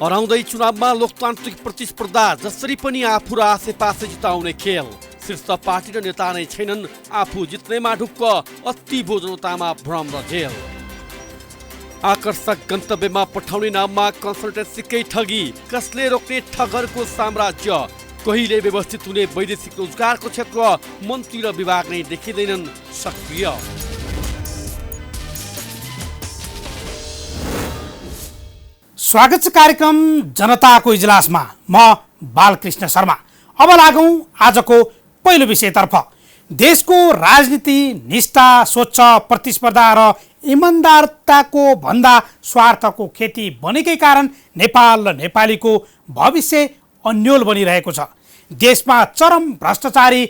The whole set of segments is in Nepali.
हराउँदै चुनावमा लोकतान्त्रिक प्रतिस्पर्धा, जसरी पनि आफू र आसेपासे जिताउने खेल। शीर्ष पार्टी र नेता नै छैनन्, आफू जित्नेमा ढुक्क, अति भोजनतामा भ्रम र झेल। आकर्षक गन्तव्यमा पठाउने नाममा कन्सल्टेन्सीकै ठगी, कसले रोक्ने ठगरको साम्राज्य। कहिले व्यवस्थित हुने वैदेशिक रोजगारको क्षेत्र, मन्त्री र विभाग नै देखिँदैनन् सक्रिय। स्वागत छ कार्यक्रम जनताको इजलासमा। म बालकृष्ण शर्मा। अब लागौं आजको पहिलो विषयतर्फ। देशको राजनीति निष्ठा, स्वच्छ प्रतिस्पर्धा र इमानदारताको भन्दा स्वार्थको खेती बनेकै कारण नेपाल र नेपालीको भविष्य अन्योल बनिरहेको छ। देशमा चरम भ्रष्टाचारी,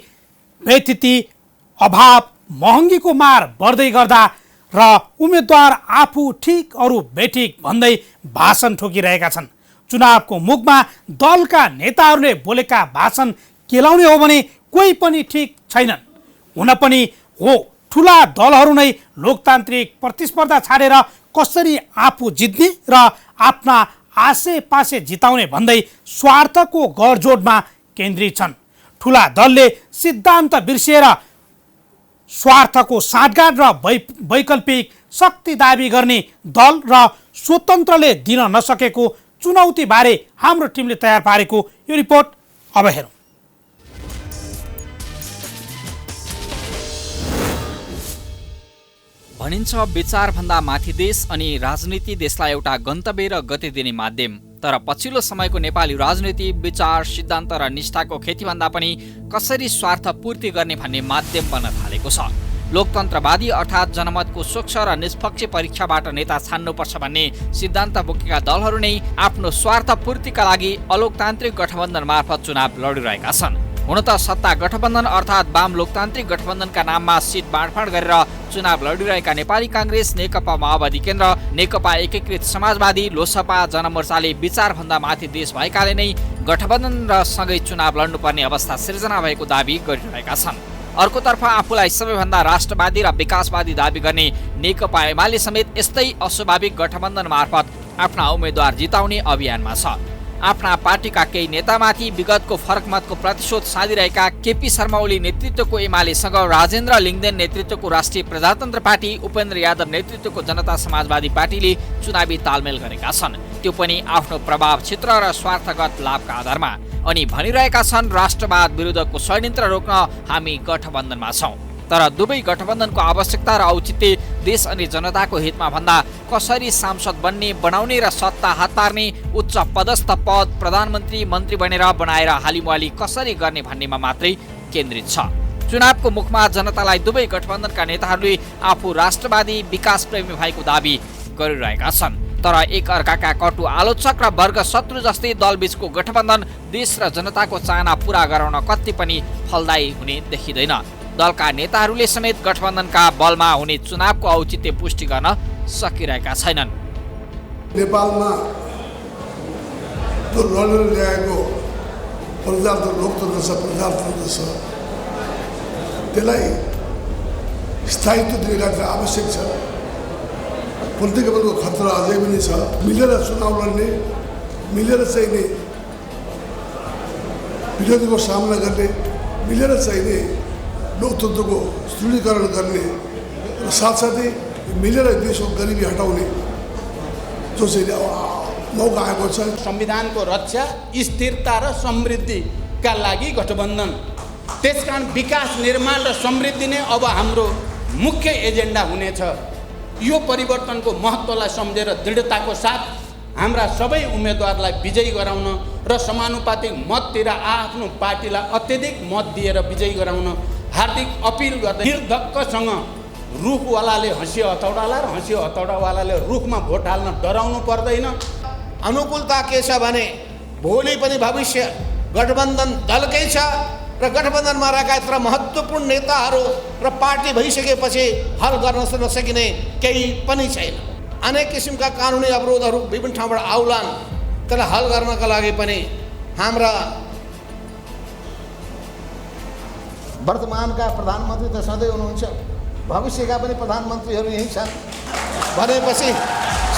व्यथिति, अभाव, महँगीको मार बढ्दै गर्दा र उम्मेदवार आफू ठिक अरू बेठिक भन्दै भाषण ठोकिरहेका छन्। चुनावको मुखमा दलका नेताहरूले बोलेका भाषण केलाउने हो भने कोही पनि ठिक छैनन्। हुन पनि हो, ठुला दलहरू नै लोकतान्त्रिक प्रतिस्पर्धा छाडेर कसरी आफू जित्ने र आफ्ना आसेपासे जिताउने भन्दै स्वार्थको गठजोडमा केन्द्रित छन्। ठुला दलले सिद्धान्त बिर्सिएर स्वार्थको साँठगाँठ र वैकल्पिक शक्ति दाबी गर्ने दल र स्वतन्त्रले दिन नसकेको चुनौतीबारे हाम्रो टिमले तयार पारेको यो रिपोर्ट अब हेरौँ। भनिन्छ विचारभन्दा माथि देश अनि राजनीति देशलाई एउटा गन्तव्य र गति दिने माध्यम। तर पछिल्लो समयको नेपाली राजनीति विचार, सिद्धान्त र निष्ठाको खेतीभन्दा पनि कसरी स्वार्थ पूर्ति गर्ने भन्ने माध्यम बन्न थालेको छ। लोकतन्त्रवादी अर्थात् जनमतको स्वच्छ र निष्पक्ष परीक्षाबाट नेता छान्नुपर्छ भन्ने सिद्धान्त बोकेका दलहरू नै आफ्नो स्वार्थ पूर्तिका लागि अलोकतान्त्रिक गठबन्धन मार्फत चुनाव लडिरहेका छन्। हुन त सत्ता गठबन्धन अर्थात् वाम लोकतान्त्रिक गठबन्धनका नाममा सिट बाँडफाँड गरेर चुनाव लडिरहेका नेपाली काङ्ग्रेस, नेकपा माओवादी केन्द्र, नेकपा एकीकृत समाजवादी, लोसपा, जनमोर्चाले विचारभन्दा माथि देश भएकाले नै गठबन्धन र सँगै चुनाव लड्नुपर्ने अवस्था सिर्जना भएको दाबी गरिरहेका छन्। अर्कोतर्फ आफूलाई सबैभन्दा राष्ट्रवादी र विकासवादी दाबी गर्ने नेकपा एमाले समेत यस्तै अस्वाभाविक गठबन्धन मार्फत आफ्ना उम्मेद्वार जिताउने अभियानमा छ। आफ्ना पार्टीका केही नेतामाथि विगतको फरक मतको प्रतिशोध साधिरहेका केपी शर्मा ओली नेतृत्वको एमालेसँग राजेन्द्र लिङ्गदेन नेतृत्वको राष्ट्रिय प्रजातन्त्र पार्टी, उपेन्द्र यादव नेतृत्वको जनता समाजवादी पार्टीले चुनावी तालमेल गरेका छन्, त्यो पनि आफ्नो प्रभाव क्षेत्र र स्वार्थगत लाभका आधारमा। अनि भनिरहेका छन् राष्ट्रवाद विरुद्धको षड्यन्त्र रोक्न हामी गठबन्धनमा छौँ। तर दुवै गठबन्धनको आवश्यकता र औचित्य देश अनि जनताको हितमा भन्दा कसरी सांसद बन्ने, बनाउने र सत्ता हात पार्ने, उच्च पदस्थ पद, प्रधानमन्त्री, मन्त्री बनाएर हालिमुहाली कसरी गर्ने भन्नेमा मात्रै केन्द्रित छ। चुनावको मुखमा जनतालाई दुवै गठबन्धनका नेताहरूले आफू राष्ट्रवादी, विकासप्रेमी भएको दाबी गरिरहेका छन्। तर एक अर्काका कटु आलोचक र वर्ग शत्रु जस्तै दलबीचको गठबन्धन देश र जनताको चाहना पूरा गराउन कति पनि फलदायी हुने देखिँदैन। दलका नेताहरूले समेत गठबन्धनका बलमा हुने चुनावको औचित्य पुष्टि गर्न सकिरहेका छैनन्। नेपालमा जो लडेर ल्याएको प्रजातन्त्र लोकतन्त्र छ, प्रजातन्त्र छ, त्यसलाई स्थायित्व दिने आवश्यक छ। प्रतिगमनको खतरा अझै पनि छ। मिलेर चुनाव लड्ने, मिलेर चाहिने विरोधीको सामना गर्ने, मिलेर चाहिने लोकतन्त्रको सुदृढीकरण गर्ने र साथसाथै मिलेर देशको गरिबी हटाउने जो चाहिँ मौका आएको छ। संविधानको रक्षा, स्थिरता र समृद्धिका लागि गठबन्धन, त्यसकारण विकास, निर्माण र समृद्धि नै अब हाम्रो मुख्य एजेन्डा हुनेछ। यो परिवर्तनको महत्त्वलाई सम्झेर दृढताको साथ हाम्रा सबै उम्मेदवारलाई विजयी गराउन र समानुपातिक मततिर आफ्नो पार्टीलाई अत्यधिक मत दिएर विजयी गराउन हार्दिक अपिल गर्दै निर्धक्कसँग रुखवालाले हँसियो हतौडाला र हँसियो हतौडावालाले रुखमा भोट हाल्न डराउनु पर्दैन। अनुकूलता के छ भने भोलि पनि भविष्य गठबन्धन दलकै छ र गठबन्धनमा रहेका यत्र महत्त्वपूर्ण नेताहरू र पार्टी भइसकेपछि हल गर्न नसकिने केही पनि छैन। अनेक किसिमका कानुनी अवरोधहरू विभिन्न ठाउँबाट आउलान्, त्यसलाई हल गर्नका लागि पनि हाम्रा वर्तमानका प्रधानमन्त्री त सधैँ हुनुहुन्छ, भविष्यका पनि प्रधानमन्त्रीहरू यही छन् भनेपछि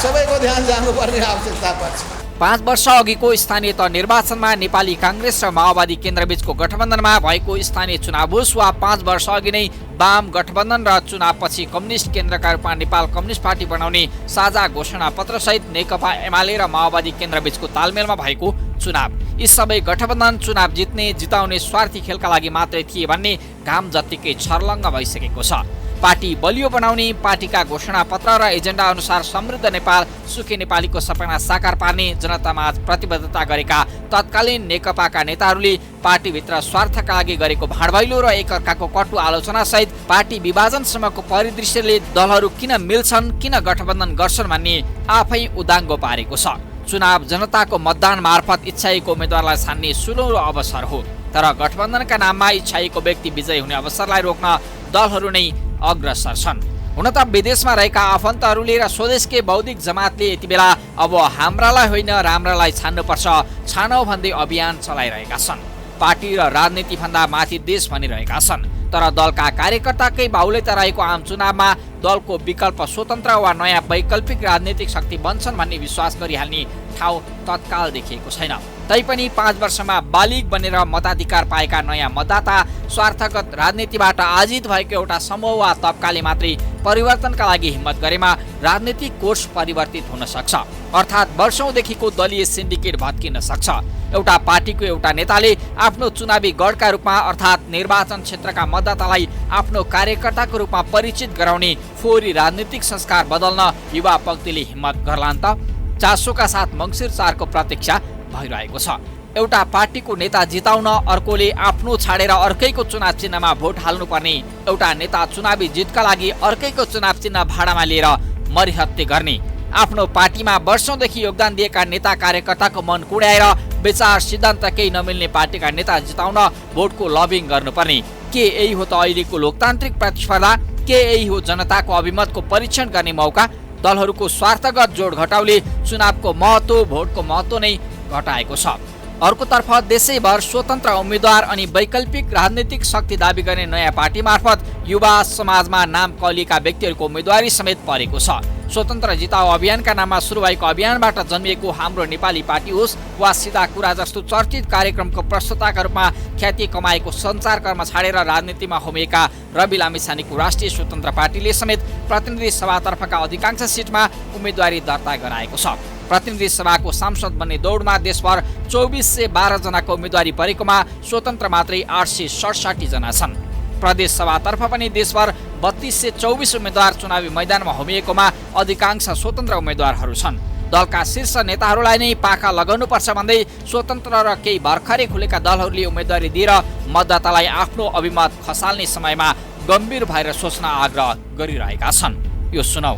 सबैको ध्यान जानुपर्ने आवश्यकता पर्छ। 5 वर्ष अघिको स्थानीय तह निर्वाचनमा नेपाली कांग्रेस र माओवादी केन्द्रबीचको गठबन्धनमा भएको स्थानीय चुनाव होस् वा 5 वर्ष अघि नै वाम गठबन्धन र चुनावपछि कम्युनिस्ट केन्द्रका रूपमा नेपाल कम्युनिस्ट पार्टी बनाउने साझा घोषणा पत्रसहित नेकपा एमाले र माओवादी केन्द्रबीचको तालमेलमा भएको चुनाव, यी सबै गठबन्धन चुनाव जित्ने जिताउने स्वार्थी खेलका लागि मात्रै थिए भन्ने घाम जत्तिकै छर्लङ्ग भइसकेको छ। पार्टी बलियो बनाउने, पार्टीका घोषणा पत्र र एजेन्डा अनुसार समृद्ध नेपाल, सुखी नेपालीको सपना साकार पार्ने जनतामा प्रतिबद्धता गरेका तत्कालीन नेकपाका नेताहरूले पार्टीभित्र स्वार्थका लागि गरेको भाँडभैलो र एकअर्काको कटु आलोचना सहित पार्टी विभाजनसम्मको परिदृश्यले दलहरू किन मिल्छन्, किन गठबन्धन गर्छन् भन्ने आफै उदाङ्गो पारेको छ। चुनाव जनताको मतदान मार्फत इच्छाएको उम्मेद्वारलाई छान्ने सुनौलो अवसर हो, तर गठबन्धनका नाममा इच्छाएको व्यक्ति विजयी हुने अवसरलाई रोक्न दलहरू नै अग्रसर छन्। हुन त विदेशमा रहेका आफन्तहरूले र स्वदेशकै बौद्धिक जमातले यति बेला अब हाम्रालाई होइन राम्रालाई छान्नुपर्छ छानौ भन्दै अभियान चलाइरहेका छन्। पार्टी र राजनीति भन्दा माथि देश भनिरहेका छन्, तर दलका कार्यकर्ताकै बाहुल्यता रहेको आम चुनावमा दलको विकल्प स्वतन्त्र वा नयाँ वैकल्पिक राजनीतिक शक्ति बन्छन् भन्ने विश्वास गरिहाल्ने ठाउँ तत्काल देखिएको छैन। तैपनि 5 वर्षमा बालिग बनेर मताधिकार पाएका नयाँ मतदाता स्वार्थगत राजनीतिबाट आजित भएको एउटा समूह वा तबकाले मात्रै परिवर्तनका लागि हिम्मत गरेमा राजनीतिक कोर्स परिवर्तित हुन सक्छ, अर्थात् वर्षौंदेखिको दलीय सिन्डिकेट भत्किन सक्छ। एउटा पार्टीको एउटा नेताले आफ्नो चुनावी गढका रूपमा अर्थात् निर्वाचन क्षेत्रका मतदातालाई आफ्नो कार्यकर्ताको रूपमा परिचित गराउने फोहोरी राजनीतिक संस्कार बदल्न युवा पंक्तिले हिम्मत गर्लान् त? चासोका साथ मङ्सिर 4 को प्रतीक्षा भइरहेको छ। एउटा पार्टीको नेता जिताउन अर्कोले आफ्नो छाडेर अर्कैको चुनाव चिन्हमा भोट हाल्नुपर्ने, एउटा नेता चुनावी जितका लागि अर्कैको चुनाव चिन्ह भाडामा लिएर मरिहत्ते गर्ने, आफ्नो पार्टीमा वर्षौंदेखि योगदान दिएका नेता कार्यकर्ताको मन कुड्याएर विचार सिद्धान्त केही नमिल्ने पार्टीका नेता जिताउन भोटको लबिङ गर्नुपर्ने, के यही हो त अहिलेको लोकतान्त्रिक प्रतिस्पर्धा? के यही हो जनताको अभिमतको परीक्षण गर्ने मौका? दलहरूको स्वार्थगत जोड घटाउले चुनावको महत्व, भोटको महत्व नै घटाएको छ। अर्कोतर्फ देशैभर स्वतन्त्र उम्मेद्वार अनि वैकल्पिक राजनीतिक शक्ति दाबी गर्ने नयाँ पार्टी मार्फत युवा समाजमा नाम कलिएका व्यक्तिहरूको उम्मेदवारी समेत परेको छ। स्वतन्त्र जिताओ अभियानका नाममा सुरु भएको अभियानबाट जन्मिएको हाम्रो नेपाली पार्टी होस् वा सिधा कुरा जस्तो चर्चित कार्यक्रमको प्रस्तुताका रूपमा ख्याति कमाएको सञ्चारकर्म छाडेर राजनीतिमा होमिएका रवि लामिछानेको राष्ट्रिय स्वतन्त्र पार्टीले समेत प्रतिनिधि सभातर्फका अधिकांश सिटमा उम्मेदवारी दर्ता गराएको छ। प्रतिनिधि सभाको सांसद बन्ने दौडमा देशभर 2412 जनाको उम्मेदवारी परेकोमा स्वतन्त्र मात्रै 867 जना छन्। प्रदेश सभातर्फ पनि देशभर 3224 उम्मेद्वार चुनावी मैदानमा होमिएकोमा अधिकांश स्वतन्त्र उम्मेद्वारहरू छन्। दलका शीर्ष नेताहरूलाई नै पाखा लगाउनुपर्छ भन्दै स्वतन्त्र र केही भर्खरै खुलेका दलहरूले उम्मेदवारी दिएर मतदातालाई आफ्नो अभिमत खसाल्ने समयमा गम्भीर भएर सोच्न आग्रह गरिरहेका छन्। यो सुनौ।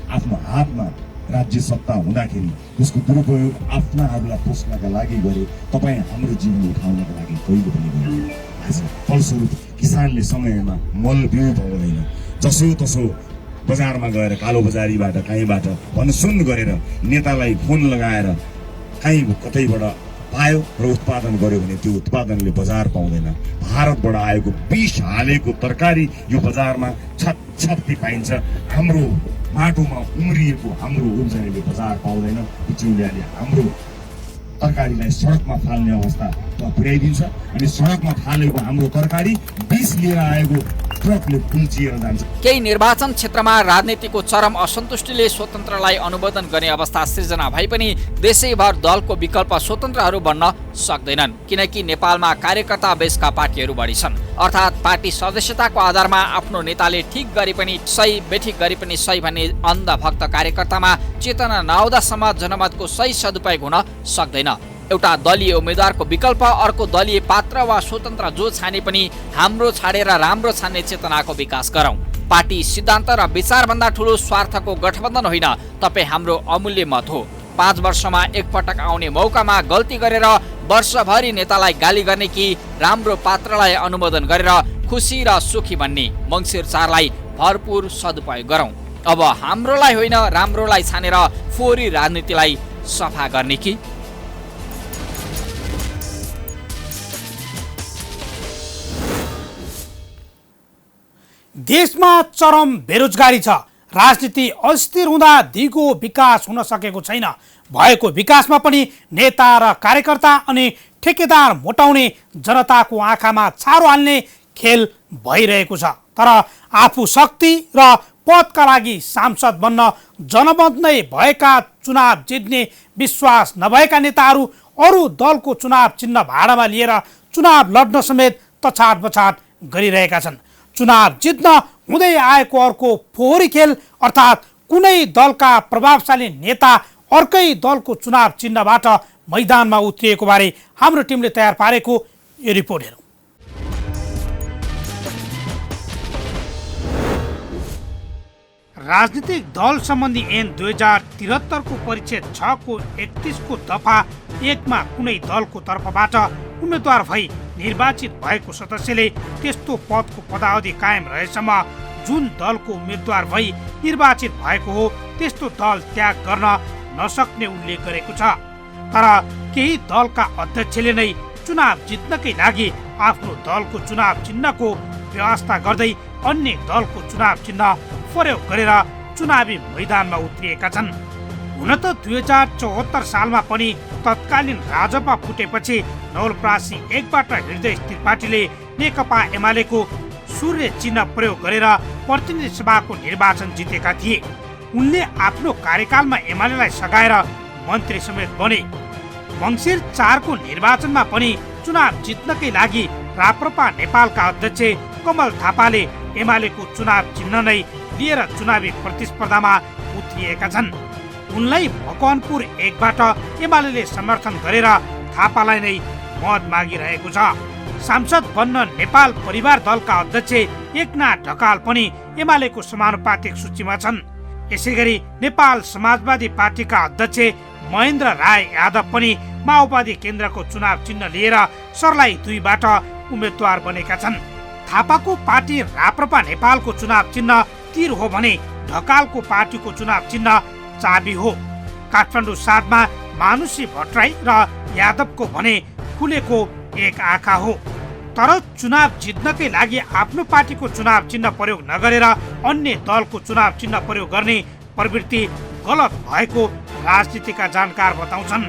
आफ्नो हातमा राज्य सत्ता हुँदाखेरि त्यसको दुरुपयोग आफ्नाहरूलाई पोस्नका लागि गरे, तपाईँ हाम्रो जीवन उठाउनका लागि कहिले पनि गर्नु। आज फलस्वरूप किसानले समयमा मल बिउ पाउँदैन, जसोतसो बजारमा गएर कालो बजारीबाट कहीँबाट भनसुन गरेर नेतालाई फोन लगाएर कहीँ कतैबाट पायो र उत्पादन गर्यो भने त्यो उत्पादनले बजार पाउँदैन। भारतबाट आएको विष हालेको तरकारी यो बजारमा छत्छत्ती पाइन्छ। हाम्रो माटोमा उम्रिएको हाम्रो उब्जनीले बजार पाउँदैन। बिचौलियाले हाम्रो तरकारीलाई सडकमा फाल्ने अवस्था पुर्याइदिन्छ अनि सडकमा फालेको हाम्रो तरकारी विष लिएर आएको ट्रकले कुल्चिएर जान्छ। केही निर्वाचन क्षेत्रमा राजनीतिको चरम असन्तुष्टिले स्वतन्त्रलाई अनुमोदन गर्ने अवस्था सृजना भए पनि देशैभर दलको विकल्प स्वतन्त्रहरू बन्न सक्दैनन्, किनकि नेपालमा कार्यकर्ता बेसका पार्टीहरू बढी छन्। अर्थात् पार्टी सदस्यताको आधारमा आफ्नो नेताले ठिक गरे पनि सही, बेठिक गरे पनि सही भन्ने अन्धभक्त कार्यकर्तामा चेतना नआउँदासम्म जनमतको सही सदुपयोग हुन सक्दैन। एउटा दलीय उम्मेद्वारको विकल्प अर्को दलीय पात्र वा स्वतन्त्र जो छाने पनि हाम्रो छाडेर राम्रो छान्ने चेतनाको विकास गरौँ। पार्टी सिद्धान्त र विचारभन्दा ठुलो स्वार्थको गठबन्धन होइन, तपाईँ हाम्रो अमूल्य मत हो। 5 वर्षमा एकपटक आउने मौकामा गल्ती गरेर वर्षभरि नेतालाई गाली गर्ने कि राम्रो पात्रलाई अनुमोदन गरेर खुसी र सुखी बन्ने मङ्सिर 4 लाई भरपूर सदुपयोग गरौँ। अब हाम्रोलाई होइन राम्रोलाई छानेर फोहोरी राजनीतिलाई सफा गर्ने कि? देशमा चरम बेरोजगारी छ राजनीति अस्थिर हुँदा दिगो विकास हुन सकेको छैन। भएको विकासमा पनि नेता र कार्यकर्ता अनि ठेकेदार मोटाउने, जनताको आँखामा छारो हाल्ने खेल भइरहेको छ। तर आफू शक्ति र पदका लागि सांसद बन्न जनमत नै भएका, चुनाव जित्ने विश्वास नभएका नेताहरू अरू दलको चुनाव चिन्ह भाडामा लिएर चुनाव लड्न समेत तछाट बछाट गरिरहेका छन्। चुनाव जित्न हुँदै आएको अर्को फोहोरी खेल अर्थात् कुनै दलका प्रभावशाली नेता अर्कै दलको चुनाव चिन्हबाट मैदानमा उत्रिएको बारे हाम्रो टिमले तयार पारेको यो रिपोर्ट हेरौँ। राजनीतिक दल सम्बन्धी ऐन 2073 को परिच्छेद 6 को 31 को दफा 1 मा कुनै दलको तर्फबाट उम्मेदवार भई निर्वाचित भएको सदस्यले त्यस्तो पदको पदावधि कायम रहेसम्म जुन दलको उम्मेदवार भई निर्वाचित भएको हो त्यस्तो दल त्याग गर्न नसक्ने उल्लेख गरेको छ। तर केही दलका अध्यक्षले नै चुनाव जित्नकै लागि आफ्नो दलको चुनाव चिन्हको व्यवस्था गर्दै अन्य दलको चुनाव चिन्ह प्रयोग गरेर चुनावी मैदानमा उत्रिएका छन्। हुन त 2074 सालमा पनि तत्कालीन राजपा फुटेपछि नवलपरासी 1 बाट हृदय त्रिपाठीले नेकपा एमालेको सूर्य चिन्ह प्रयोग गरेर प्रतिनिधि सभाको निर्वाचन जितेका थिए। उनले आफ्नो कार्यकालमा एमालेलाई सघाएर मन्त्री समेत बने। मङ्सिर 4 को निर्वाचनमा पनि चुनाव जित्नकै लागि राप्रपा नेपालका अध्यक्ष कमल थापाले एमालेको चुनाव चिन्ह नै लिएर चुनावी प्रतिस्पर्धामा उत्रिएका छन्। उनलाई मकवानपुर 1 बाट एमालेले समर्थन गरेर थापालाई नै मत मागिरहेको छ। सांसद बन्न नेपाल परिवार दलका अध्यक्ष एकनाथ ढकाल पनि एमालेको समानुपातिक सूचीमा छन्। यसैगरी नेपाल समाजवादी पार्टीका अध्यक्ष महेन्द्र राय यादव पनि माओवादी केन्द्रको चुनाव चिन्ह लिएर सर्लाही 2 बाट उम्मेद्वार बनेका छन्। थापाको पार्टी राप्रपा नेपालको चुनाव चिन्ह तीर हो भने ढकालको पार्टीको चुनाव चिन्ह चाबी हो। काठमाडौँ 7 मा मानुषी भट्टराई र यादवको भने खुलेको एक आँखा हो। तर चुनाव जित्नकै लागि आफ्नो पार्टीको चुनाव चिन्ह प्रयोग नगरेर अन्य दलको चुनाव चिन्ह प्रयोग गर्ने प्रवृत्ति गलत भएको राजनीतिका जानकार बताउँछन्।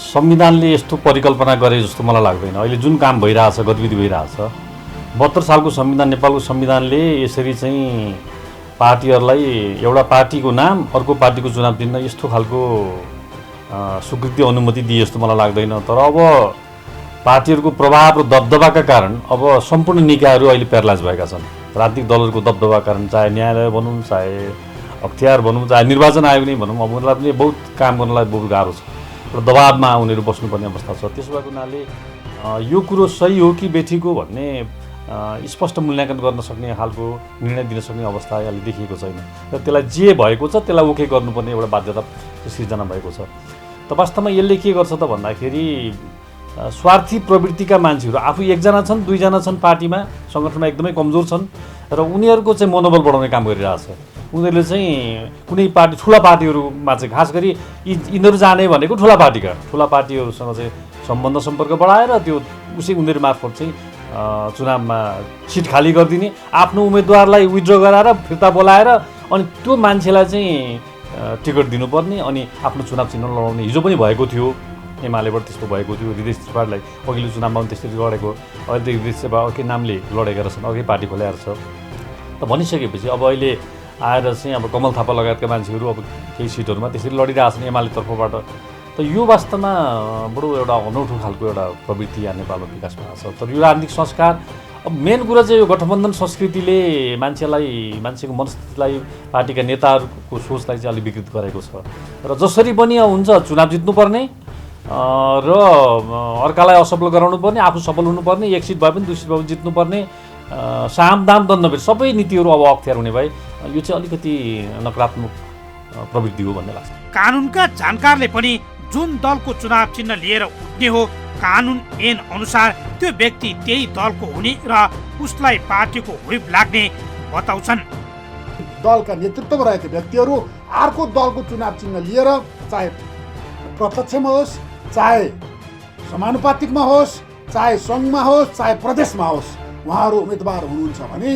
संविधानले यस्तो परिकल्पना गरे जस्तो मलाई लाग्दैन। अहिले जुन काम भइरहेछ, गतिविधि भइरहेछ, 72 सालको संविधान, नेपालको संविधानले यसरी चाहिँ पार्टीहरूलाई एउटा पार्टीको नाम अर्को पार्टीको चुनाव चिन्ह यस्तो खालको स्वीकृति अनुमति दिए जस्तो मलाई लाग्दैन। तर अब पार्टीहरूको प्रभाव र दबदबाका कारण अब सम्पूर्ण निकायहरू अहिले प्यारालाइज भएका छन्। राजनीतिक दलहरूको दबदबाका कारण, चाहे न्यायालय भनौँ, चाहे अख्तियार भनौँ, चाहे निर्वाचन आयोग नै भनौँ, अब उनीहरूलाई पनि बहुत काम गर्नलाई बहुत गाह्रो छ र दबावमा उनीहरू बस्नुपर्ने अवस्था छ। त्यसो भएको हुनाले यो कुरो सही हो कि बेठिक हो भन्ने स्पष्ट मूल्याङ्कन गर्न सक्ने खालको निर्णय दिन सक्ने अवस्था अहिले देखिएको छैन र त्यसलाई जे भएको छ त्यसलाई ओके गर्नुपर्ने एउटा बाध्यता सिर्जना भएको छ। त वास्तवमा यसले के गर्छ त भन्दाखेरि स्वार्थी प्रवृत्तिका मान्छेहरू आफू 1 जना छन्, 2 जना छन्, पार्टीमा सङ्गठनमा एकदमै कमजोर छन् र उनीहरूको चाहिँ मनोबल बढाउने काम गरिरहेछ। उनीहरूले चाहिँ कुनै पार्टी, ठुला पार्टीहरूमा चाहिँ खास गरी यिनीहरू जाने भनेको ठुला पार्टीहरूसँग चाहिँ सम्बन्ध सम्पर्क बढाएर त्यो उनीहरू मार्फत चाहिँ चुनावमा सिट खाली गरिदिने, आफ्नो उम्मेदवारलाई विथड्र गराएर फिर्ता बोलाएर अनि त्यो मान्छेलाई चाहिँ टिकट दिनुपर्ने अनि आफ्नो चुनाव चिन्ह लडाउने हिजो पनि भएको थियो। एमालेबाट त्यस्तो भएको थियो। हृदय त्रिपाठीलाई अघिल्लो चुनावमा पनि त्यसरी लडेको, अहिले त हृदय त्रिपाठी अर्कै नामले लडेका रहेछन्, अर्कै पार्टी खोलेर छ। त भनिसकेपछि अब अहिले आएर चाहिँ अब कमल थापा लगायतका मान्छेहरू अब केही सिटहरूमा त्यसरी लडिरहेछन् एमाले तर्फबाट। त यो वास्तवमा बडो एउटा अनौठो खालको एउटा प्रवृत्ति यहाँ नेपालमा विकास भएको छ। तर यो राजनीतिक संस्कार, अब मेन कुरा चाहिँ यो गठबन्धन संस्कृतिले मान्छेको मनस्थितिलाई, पार्टीका नेताहरूको सोचलाई चाहिँ अलिक विकृत गरेको छ र जसरी पनि हुन्छ चुनाव जित्नुपर्ने र अर्कालाई असफल गराउनु पर्ने, आफू सफल हुनुपर्ने, 1 सिट भए पनि 2 सिट भए पनि जित्नुपर्ने, साम दाम दण्ड सबै नीतिहरू अब अख्तियार हुने भए यो चाहिँ अलिकति नकारात्मक प्रवृत्ति हो भन्ने लाग्छ। कानुनका जानकारले पनि जुन दलको चुनाव चिन्ह लिएर उठ्ने हो कानुन ऐन अनुसार त्यो व्यक्ति त्यही दलको हुने र उसलाई पार्टीको व्हिप लाग्ने बताउँछन्। दलका नेतृत्वमा रहेका व्यक्तिहरू अर्को दलको चुनाव चिन्ह लिएर चाहे प्रत्यक्षमा होस्, चाहे समानुपातिकमा होस्, चाहे सङ्घमा होस्, चाहे प्रदेशमा होस्, उहाँहरू उम्मेदवार हुनुहुन्छ भने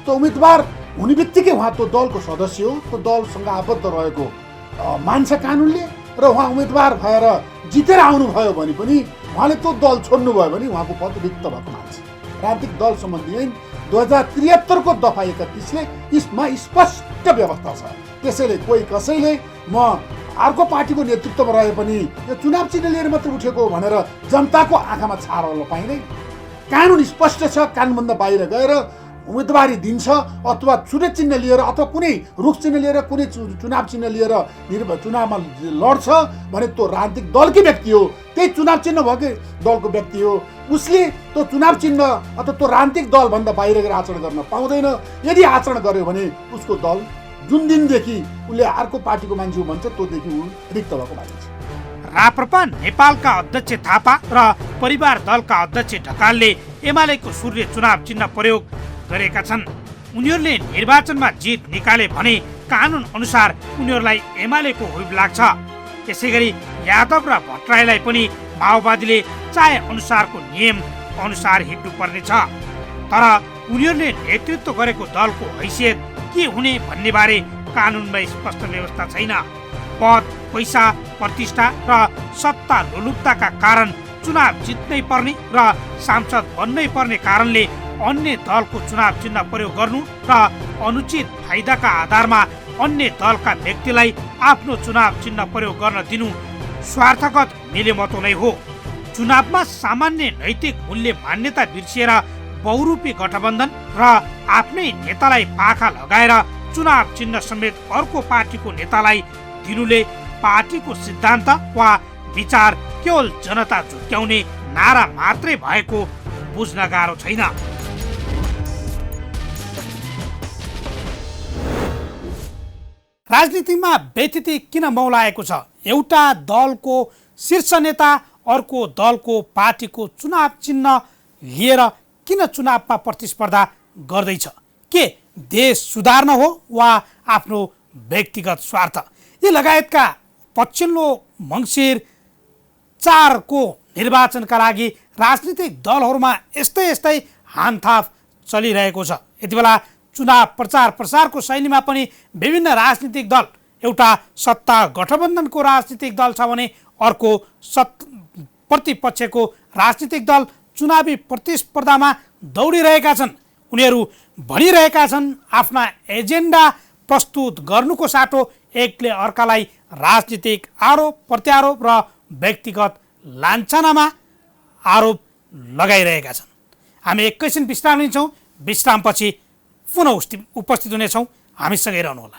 त्यो उम्मेदवार हुने बित्तिकै उहाँ त्यो दलको सदस्य हो, त्यो दलसँग आबद्ध रहेको मान्छ कानुनले, र उहाँ उम्मेदवार भएर जितेर आउनुभयो भने पनि उहाँले त्यो दल छोड्नुभयो भने उहाँको पद रिक्त भएको मान्छ। राजनीतिक दल सम्बन्धी ऐन 2073 को दफा 31ले यसमा स्पष्ट व्यवस्था छ। त्यसैले कोही कसैले म अर्को पार्टीको नेतृत्वमा रहे पनि यो चुनाव चिन्ह लिएर मात्र उठेको भनेर जनताको आँखामा छारो पाइँदैन। कानुन स्पष्ट छ, कानुनभन्दा बाहिर गएर उम्मेदवारी दिन्छ अथवा छुटे चिन्ह लिएर अथवा कुनै रुख चिन्ह लिएर कुनै चुनाव चिन्ह लिएर चुनावमा लड्छ भने त्यो राजनीतिक दलकै व्यक्ति हो, त्यही चुनाव चिन्ह भएकै दलको व्यक्ति हो। उसले त्यो चुनाव चिन्ह अथवा त्यो राजनीतिक दलभन्दा बाहिर गएर आचरण गर्न पाउँदैन। यदि आचरण गर्यो भने उसको दल जुन दिनदेखि उसले अर्को पार्टीको मान्छे भन्छ त्योदेखि ऊ रिक्त भएको मानिन्छ। राप्रपा नेपालका अध्यक्ष थापा र परिवार दलका अध्यक्ष ढकालले एमालेको सूर्य चुनाव चिन्ह प्रयोग गरेका छन्। उनीहरूले निर्वाचनमा जित निकाले भने कानुन अनुसार उनीहरूलाई एमालेको हुइब लाग्छ। त्यसैगरी यादव र भट्टराईलाई पनि माओवादीले चाहे अनुसारको नियम अनुसार हिँड्नु पर्नेछ। तर उनीहरूले नेतृत्व गरेको दलको हैसियत के हुने भन्ने बारे कानुनमा स्पष्ट व्यवस्था छैन। पद, पैसा, प्रतिष्ठा र सत्ता लोलुपताका कारण चुनाव जित्नै पर्ने र सांसद बन्नै पर्ने कारणले अन्य दलको चुनाव चिन्ह प्रयोग गर्नु र अनुचित फाइदाका आधारमा अन्य दलका व्यक्तिलाई आफ्नो चुनाव चिन्ह प्रयोग गर्न दिनु स्वार्थगत मिलेमतो नै हो। चुनावमा सामान्य नैतिक मूल्य मान्यता बिर्सिएर बहुरूपी गठबन्धन र आफ्नै नेतालाई पाखा लगाएर चुनाव चिन्ह समेत अर्को पार्टीको नेतालाई दिनुले पार्टीको सिद्धान्त वा विचार केवल जनता झुक्क्याउने नारा मात्रै भएको बुझ्न गाह्रो छैन। राजनीतिमा व्यतिथि किन मौलाएको छ? एउटा दलको शीर्ष नेता अर्को दलको पार्टीको चुनाव चिन्ह लिएर किन चुनावमा प्रतिस्पर्धा गर्दैछ? के देश सुधार्न हो वा आफ्नो व्यक्तिगत स्वार्थ? यी लगायतका पछिल्लो मङ्सिर 4 को निर्वाचनका लागि राजनीतिक दलहरूमा यस्तै हानथाप चलिरहेको छ। यति बेला चुनाव प्रचार प्रसारको शैलीमा पनि विभिन्न राजनीतिक दल, एउटा सत्ता गठबन्धनको राजनीतिक दल छ भने अर्को प्रतिपक्षको राजनीतिक दल चुनावी प्रतिस्पर्धामा दौडिरहेका छन्। उनीहरू भनिरहेका छन् आफ्ना एजेन्डा प्रस्तुत गर्नुको साटो एकले अर्कालाई राजनीतिक आरोप प्रत्यारोप र व्यक्तिगत लाञ्छनामा आरोप लगाइरहेका छन्। हामी एकैछिन विश्राम लिन्छौँ। विश्रामपछि पुनः उपस्थित हुनेछौँ। हामीसँगै रहनुहोला।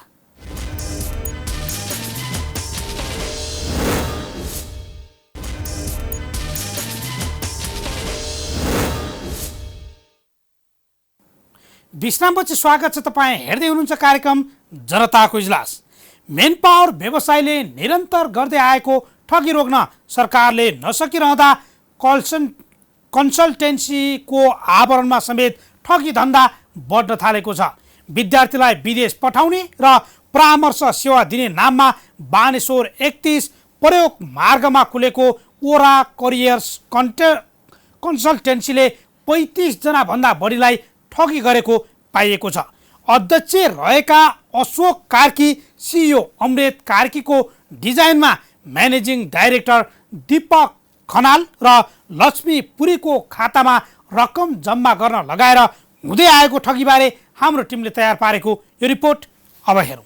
विश्रामपछि स्वागत छ। तपाईँ हेर्दै हुनुहुन्छ कार्यक्रम जनताको इजलास। मेन पावर व्यवसायले निरन्तर गर्दै आएको ठगी रोक्न सरकारले नसकिरहँदा कन्सल्टेन्सीको आवरणमा समेत ठगी धन्दा बढ्न थालेको छ। विद्यार्थीलाई विदेश पठाउने र परामर्श सेवा दिने नाममा बानेश्वर 31 प्रयोग मार्गमा खुलेको ओरा करियर्स कन्सल्टेन्सीले 35 जना भन्दा बढीलाई ठगी गरेको पाइएको छ। अध्यक्ष रहेका अशोक कार्की, सिइओ अमृत कार्कीको डिजाइनमा म्यानेजिङ डाइरेक्टर दीपक खनाल र लक्ष्मी पुरीको खातामा रकम जम्मा गर्न लगाएर हुँदै आएको ठगीबारे हाम्रो टिमले तयार पारेको यो रिपोर्ट अब हेरौँ।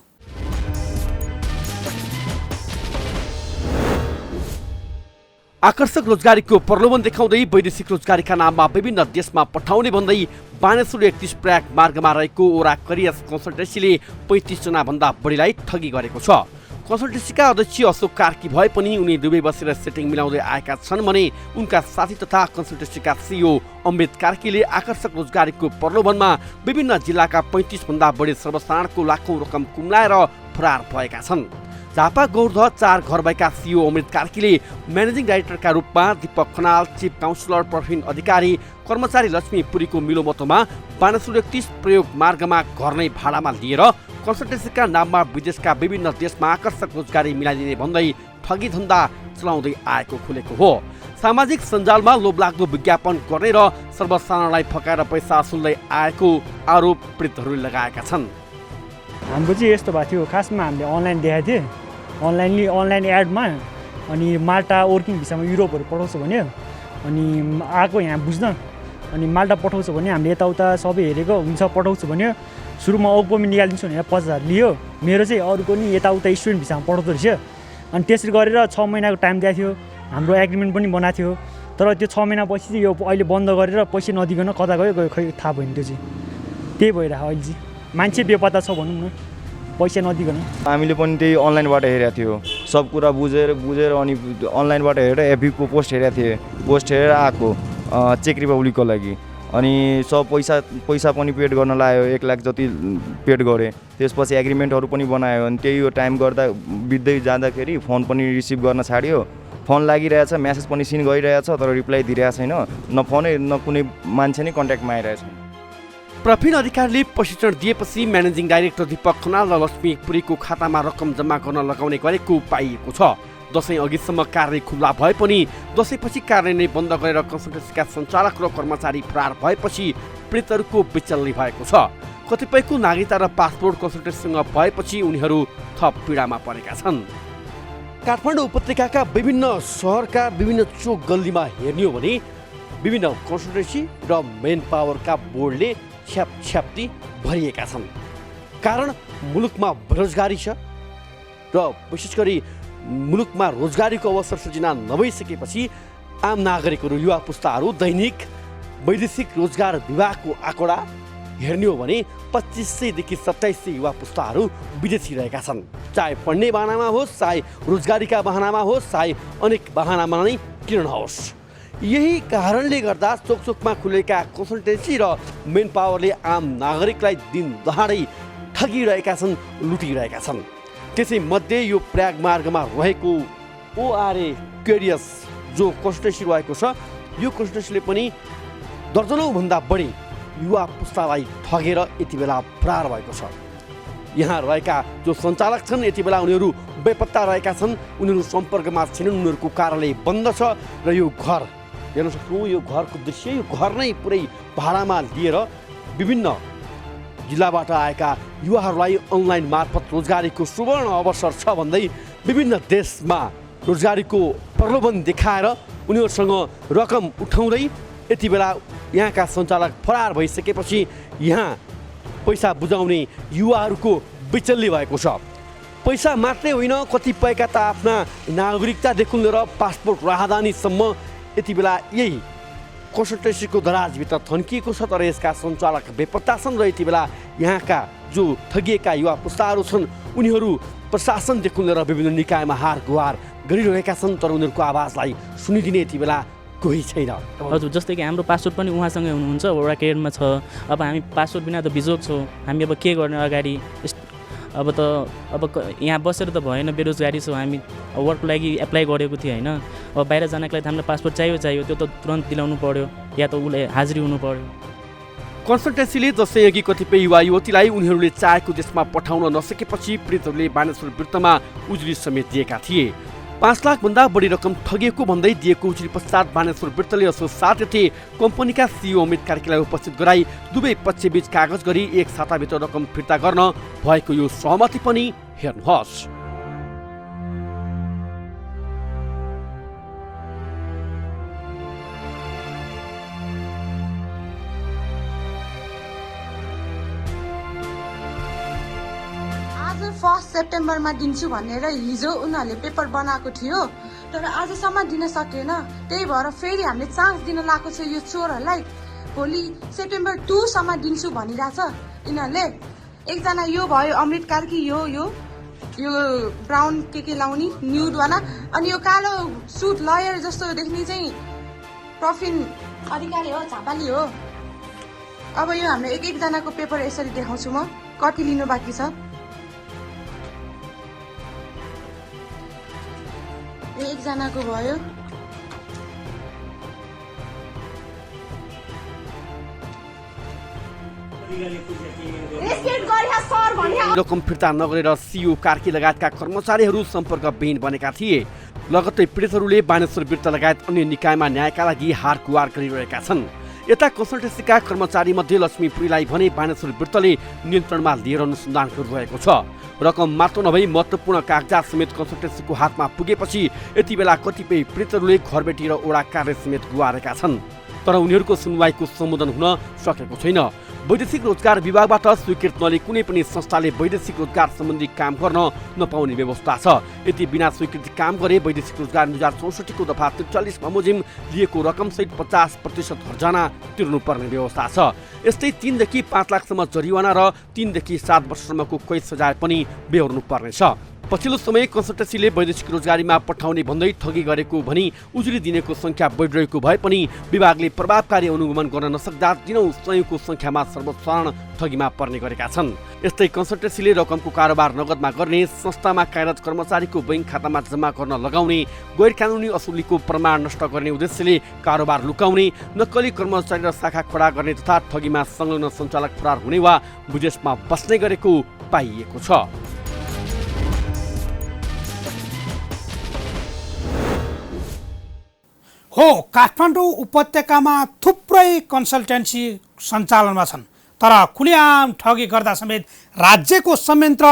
आकर्षक रोजगारीको प्रलोभन देखाउँदै वैदेशिक रोजगारीका नाममा विभिन्न देशमा पठाउने भन्दै बानेश्वर 31 प्रयाग मार्गमा रहेको ओरा करियर्स कन्सल्टेन्सीले 35 जना भन्दा बढीलाई ठगी गरेको छ। कन्सल्टेन्सीका अध्यक्ष अशोक कार्की भए पनि उनी दुवै बसेर सेटिङ मिलाउँदै आएका छन् भने उनका साथी तथा कन्सल्टेन्सीका सिइओ अमृत कार्कीले आकर्षक रोजगारीको प्रलोभनमा विभिन्न जिल्लाका 35 भन्दा बढी सर्वसाधारणको लाखौं रकम कुम्लाएर फरार भएका छन्। झापा गौरदह 4 घर भएका सिइओ अमृत कार्कीले म्यानेजिङ डाइरेक्टरका रूपमा दीपक खनाल, चिफ काउन्सिलर प्रवीण अधिकारी, कर्मचारी लक्ष्मी पुरीको मिलोमतोमा बानेश्वर 31 प्रयोग मार्गमा घर नै भाडामा लिएर कन्सल्टेन्सीका नाममा विदेशका विभिन्न देशमा आकर्षक रोजगारी मिलाइदिने भन्दै ठगी धन्दा चलाउँदै आएको खुलेको हो। सामाजिक सञ्जालमा लोभलाग्दो विज्ञापन गर्ने र सर्वसाधारणलाई फकाएर पैसा असुल्दै आएको आरोप पीडितहरूले लगाएका छन्। हाम्रो चाहिँ यस्तो भएको थियो, खासमा हामीले अनलाइन देखाएको थिएँ, अनलाइन एडमा, अनि माल्टा वर्किङ भिसामा युरोपहरू पठाउँछ भन्यो, अनि आएको यहाँ बुझ्न, अनि माल्टा पठाउँछ भने हामीले यताउता सबै हेरेको हुन्छ पठाउँछु भन्यो। सुरुमा ओपोमी निकालिदिन्छु भनेर 50,000 लियो, मेरो चाहिँ अरूको नि यताउता स्टुडेन्ट भिसामा पठाउँदो रहेछ। अनि त्यसरी गरेर 6 महिनाको टाइम दिएको थियो, हाम्रो एग्रिमेन्ट पनि बनाएको थियो। तर त्यो 6 महिनापछि चाहिँ यो अहिले बन्द गरेर पैसा नदिकन कता गयो खै थाहा भएन। त्यो चाहिँ त्यही भइरहेको अहिले चाहिँ मान्छे बेपत्ता छ भनौँ न, पैसा नदिकन। हामीले पनि त्यही अनलाइनबाट हेरेको थियो, सब कुरा बुझेर अनि अनलाइनबाट हेरेर एफबीको पोस्ट हेरेको थिएँ, पोस्ट हेरेर आएको चेक रिपब्लिकको लागि। अनि सब पैसा पनि पेड गर्न लाग्यो, 1 लाख जति पेड गरेँ। त्यसपछि एग्रिमेन्टहरू पनि बनायो। अनि त्यही यो टाइम गर्दा बित्दै जाँदाखेरि फोन पनि रिसिभ गर्न छाड्यो, फोन लागिरहेछ, मेसेज पनि सिन गइरहेछ, तर रिप्लाई दिइरहेको छैन, न फोनै न कुनै मान्छे नै कन्ट्याक्टमा आइरहेछ। प्रवीण अधिकारीले प्रशिक्षण दिएपछि म्यानेजिङ डाइरेक्टर दीपक खनाल र लक्ष्मीपुरीको खातामा रकम जम्मा गर्न लगाउने गरेको पाइएको छ। दसैँ अघिसम्म कार्यालय खुल्ला भए पनि दसैँपछि कार्यालय नै बन्द गरेर कन्सल्टेन्सीका सञ्चालक र कर्मचारी फरार भएपछि प्रेतहरूको बिचल्ली भएको छ। कतिपयको नागरिकता र पासपोर्ट कन्सल्टेन्सीसँग भएपछि उनीहरू थप पीडामा परेका छन्। काठमाडौँ उपत्यकाका विभिन्न सहरका विभिन्न चोक गल्लीमा हेर्ने हो भने विभिन्न कन्सल्टेन्सी र मेन पावरका बोर्डले छ्याप्ती भरिएका छन्। कारण मुलुकमा बेरोजगारी छ र विशेष गरी मुलुकमा रोजगारीको अवसर सृजना नभइसकेपछि आम नागरिकहरू, युवा पुस्ताहरू दैनिक वैदेशिक रोजगार विभागको आँकडा हेर्ने हो भने 2500 देखि 2700 युवा पुस्ताहरू विदेशी रहेका छन्। चाहे पढ्ने बहानामा होस्, चाहे रोजगारीका बहानामा होस्, चाहे अनेक बहानामा नै किन नहोस्। यही कारणले गर्दा चोकचोकमा खुलेका कन्सल्टेन्सी र मेन पावरले आम नागरिकलाई दिन दहाडै ठगिरहेका छन्, लुटिरहेका छन्। त्यसैमध्ये यो प्रयाग मार्गमा रहेको ओआरए केरियस जो कन्सल्टेन्सी रहेको छ, यो कन्सल्टेन्सीले पनि दर्जनौँभन्दा बढी युवा पुस्तालाई ठगेर यति बेला फरार भएको छ। यहाँ रहेका जो सञ्चालक छन् यति बेला उनीहरू बेपत्ता रहेका छन्, उनीहरू सम्पर्कमा छैनन्, उनीहरूको कार्यालय बन्द छ। र यो घर हेर्न सक्छौँ, यो घरको दृश्य, यो घर नै पुरै भाडामा लिएर विभिन्न जिल्लाबाट आएका युवाहरूलाई अनलाइन मार्फत रोजगारीको सुवर्ण अवसर छ भन्दै विभिन्न देशमा रोजगारीको प्रलोभन देखाएर उनीहरूसँग रकम उठाउँदै यति बेला यहाँका सञ्चालक फरार भइसकेपछि यहाँ पैसा बुझाउने युवाहरूको बिचल्ली भएको छ। पैसा मात्रै होइन, कतिपयका त आफ्ना नागरिकतादेखि लिएर पासपोर्ट राहदानीसम्म यति बेला यही कन्सल्टेन्सीको दराजभित्र थन्किएको छ। तर यसका सञ्चालक बेपत्ता छन् र यति बेला यहाँका जो ठगिएका युवा पुस्ताहरू छन् उनीहरू प्रशासनदेखि लिएर विभिन्न निकायमा हार गुहार गरिरहेका छन्, तर उनीहरूको आवाजलाई सुनिदिने यति बेला कोही छैन। हजुर, जस्तै कि हाम्रो पासपोर्ट पनि उहाँसँगै हुनुहुन्छ, वडा केयरमा छ। अब हामी पासपोर्ट बिना त बिजोग छौँ, हामी अब के गर्ने अगाडि। अब यहाँ बसेर त भएन, बेरोजगारी छौँ हामी। वर्कको लागि एप्लाई गरेको थिएँ होइन, अब बाहिर जानको लागि हामीलाई पासपोर्ट चाहियो, त्यो त तुरन्त दिलाउनु पऱ्यो या त उसलाई हाजिरी हुनु पऱ्यो। कन्सल्टेन्सीले जसै अघि कतिपय युवा युवतीलाई उनीहरूले चाहेको देशमा पठाउन नसकेपछि पीडितहरूले बानेश्वर वृत्तमा उजुरी समेत दिएका थिए। 5 लाखभन्दा बढी रकम ठगिएको भन्दै दिएको उजुरी पश्चात बानेश्वर वृत्तले असो 7 गते कम्पनीका सिइओ अमित कार्कीलाई उपस्थित गराई दुवै पक्षबीच कागज गरी 1 साताभित्र रकम फिर्ता गर्न भएको यो सहमति पनि हेर्नुहोस्। फर्स्ट सेप्टेम्बरमा दिन्छु भनेर हिजो उनीहरूले पेपर बनाएको थियो, तर आजसम्म दिन सकेन। त्यही भएर फेरि हामीले चान्स दिन लागेको छ यो चोरहरूलाई। भोलि सेप्टेम्बर 2 सम्म दिन्छु भनिरहेछ यिनीहरूले। एकजना यो भयो अमृत कार्की, यो ब्राउन के लाउने न्युडवाला, अनि यो कालो सुट लयर जस्तो देख्ने चाहिँ प्रवीण अधिकारी हो, झापाली हो। अब यो हामीले एक एकजनाको पेपर यसरी देखाउँछु म, कति लिनु बाँकी छ। एकजनाको भयो, रकम फिर्ता नगरेर सिइओ कार्की लगायतका कर्मचारीहरू सम्पर्कविहीन बनेका थिए। लगत्तै पीडितहरूले बानेश्वर वृत्त लगायत अन्य निकायमा न्यायका लागि हार गुहार गरिरहेका छन्। यता कन्सल्टेन्सीका कर्मचारीमध्ये लक्ष्मीपुरीलाई भने बानेश्वर विर्तले नियन्त्रणमा लिएर अनुसन्धान गरिरहेको छ। रकम मात्र नभई महत्त्वपूर्ण कागजात समेत कन्सल्टेन्सीको हातमा पुगेपछि यति बेला कतिपय पीडितहरूले घरबेटी र ओडा कार्य समेत गुहारेका छन्, तर उनीहरूको सुनवाईको सम्बोधन हुन सकेको छैन। वैदेशिक रोजगार विभागबाट स्वीकृत नलिई कुनै पनि संस्थाले वैदेशिक रोजगार सम्बन्धी काम गर्न नपाउने व्यवस्था छ। यति बिना स्वीकृति काम गरे वैदेशिक रोजगार 2064 को दफा 43 बमोजिम लिएको रकमसहित 50% हर्जाना तिर्नुपर्ने व्यवस्था छ। यस्तै 3 देखि 5 लाखसम्म जरिवाना र 3 देखि 7 वर्षसम्मको कैद सजाय पनि बेहोर्नु पर्नेछ। पछिल्लो समय कन्सल्टेन्सीले वैदेशिक रोजगारीमा पठाउने भन्दै ठगी गरेको भनी उजुरी दिनेको संख्या बढिरहेको भए पनि विभागले प्रभावकारी अनुगमन गर्न नसक्दा दिनौं सयौंको संख्यामा सर्वसाधारण ठगीमा पर्ने गरेका छन्। यस्तै कन्सल्टेन्सीले रकमको कारोबार नगदमा गर्ने, संस्थामा कार्यरत कर्मचारीको बैंक खातामा जम्मा गर्न लगाउने, गैर कानुनी असुलीको प्रमाण नष्ट गर्ने उद्देश्यले कारोबार लुकाउने, नक्कली कर्मचारी र शाखा खडा गर्ने तथा ठगीमा संलग्न सञ्चालक फरार हुने वा विदेशमा बस्ने गरेको पाइएको छ। हो, काठमाडौँ उपत्यकामा थुप्रै कन्सल्टेन्सी सञ्चालनमा छन्, तर खुलेआम ठगी गर्दा समेत राज्यको संयन्त्र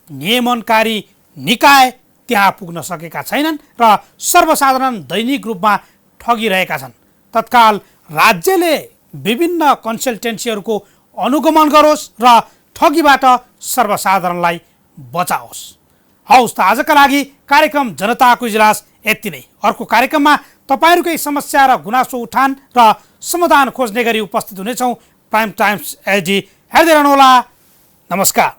नियमनकारी निकाय त्यहाँ पुग्न सकेका छैनन् र सर्वसाधारण दैनिक रूपमा ठगिरहेका छन्। तत्काल राज्यले विभिन्न कन्सल्टेन्सीहरूको अनुगमन गरोस् र ठगीबाट सर्वसाधारणलाई बचाओस्। हौस् त आजका लागि कार्यक्रम जनताको इजलास यति नै। अर्को कार्यक्रममा तपाईहरुकै समस्या र गुनासो उठान र समाधान खोज्ने गरी उपस्थित हुनेछौँ। प्राइम टाइम्स एडी हेर्दै रहनुहोला। नमस्कार।